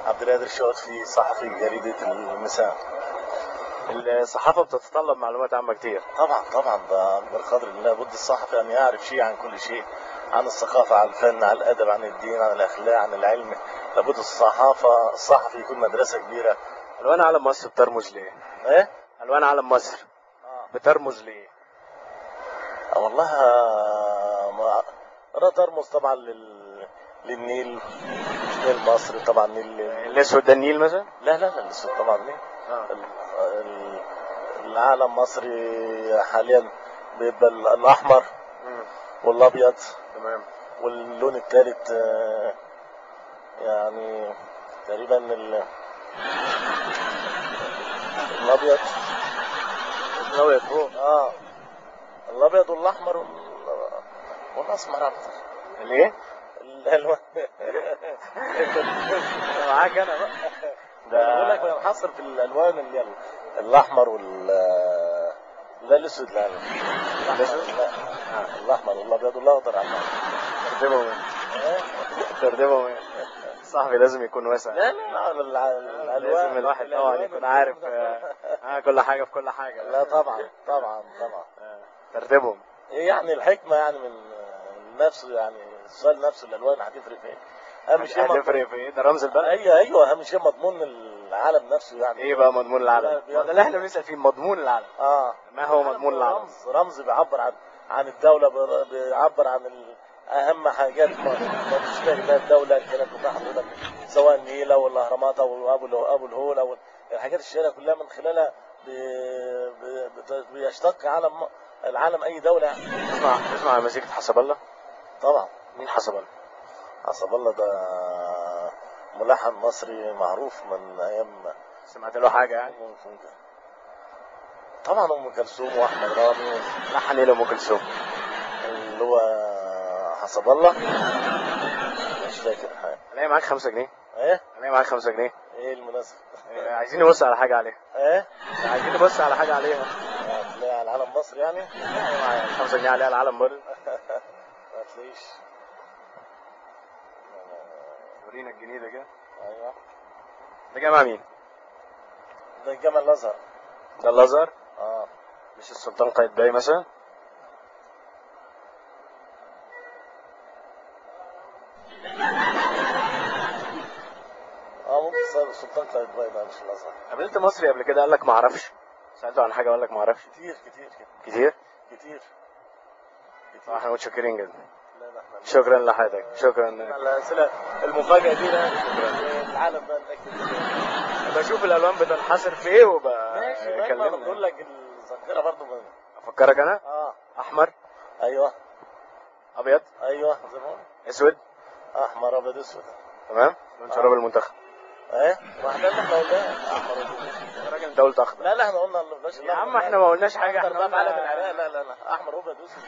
عبد القادر الشواتفي، صحفي جريدة المساء. الصحافة بتتطلب معلومات عامة كتير. طبعا طبعا، ده أكبر قدر لابد الصحفي أن يعرف شيء عن كل شيء، عن الثقافة، عن الفن، عن الأدب، عن الدين، عن الأخلاق، عن العلم. لابد الصحفي يكون مدرسة كبيرة. ألوان علم مصر بترمز لإيه؟ إيه؟ ألوان علم مصر بترمز لإيه؟ والله أنا ترمز طبعا للنيل. نيل مصر طبعا، نيل. الأسود ده النيل مثلا؟ لا لا لا، الأسود طبعا نيل. العالم مصري حاليا بيبقى الأحمر والأبيض. تمام. واللون الثالث يعني تقريبا الابيض. الأبيض فوق. الابيض والاحمر والاسمر اكتر. الايه؟ الالوان. معاك انا بقى. ده بقول لك بنحصر في الالوان اللي هي الاحمر لا الاسود، لا الاسود؟ لا. الاحمر والابيض والاخضر على ترتيبهم ايه؟ صاحبي لازم يكون واسع. لا لا لا، لازم الواحد طبعا يكون عارف كل حاجه في كل حاجه. لا طبعا طبعا طبعا. ترتيبهم يعني الحكمه يعني من نفسه، يعني السؤال نفسه الالوان هتفرق في ايه؟ اهم شيء هتفرق في ايه؟ ده رمز البلد. ايوه اهم شيء مضمون العالم نفسه. يعني ايه بقى مضمون العالم؟ ده اللي احنا بنسال فيه، مضمون العالم. ما هو مضمون العالم؟ رمز بيعبر عن الدوله، بيعبر عن اهم حاجات ما تشتهي بها الدوله. كانت بتاع حضرتك سواء النيل او الاهرامات او ابو الهول او الحاجات الشهيره كلها، من خلالها بيشتق العالم اي دوله يعني. تسمع مزيكة حسب الله؟ طبعا. مين حسب الله؟ حسب الله ده ملحن مصري معروف من ايام. سمعت له حاجه يعني؟ طبعا ام كلثوم واحمد رامي. لحن ايه لام كلثوم؟ اللي هو حسب الله. مش فاكر حاجه. الاقي معاك 5 جنيه؟ ايه؟ الاقي معاك 5 جنيه؟ ايه المناسبه؟ عايزين نبص على حاجه عليها. ايه؟ عايزين نبص على حاجه عليها. هتلاقي على العالم مصر يعني؟ 5 جنيه عليها العالم برضه. ما تلاقيش. ورينا الجنيه ده كده. ايوه. ده جامع مين؟ ده الجامع الازهر. ده الازهر؟ مش السلطان قايتباي مثلا؟ ممكن السلطان قايتباي ده مش الازهر. قابلت مصري قبل كده قال لك ما اعرفش؟ سالته عن حاجه قال لك ما اعرفش؟ كتير كتير كتير؟ كتير. احنا متشكرين جدا. لا شكرا لحضرتك. شكرا. الاسئله المفاجاه دي. العالم بقى بشوف الالوان بتنحصر في ايه ماشي. بقول لك الذاكره برضه افكرك انا. احمر. ايوه. ابيض. ايوه زي ما اسود. احمر ابيض اسود. تمام. لون شراب المنتخب. ايه؟ ما احنا اللي احنا قلناه احمر ابيض اسود. يا راجل انت قلت اخضر. لا احنا قلنا يا عم احنا ما قلناش حاجه. احنا قلنا علم العراق. لا احمر ابيض اسود.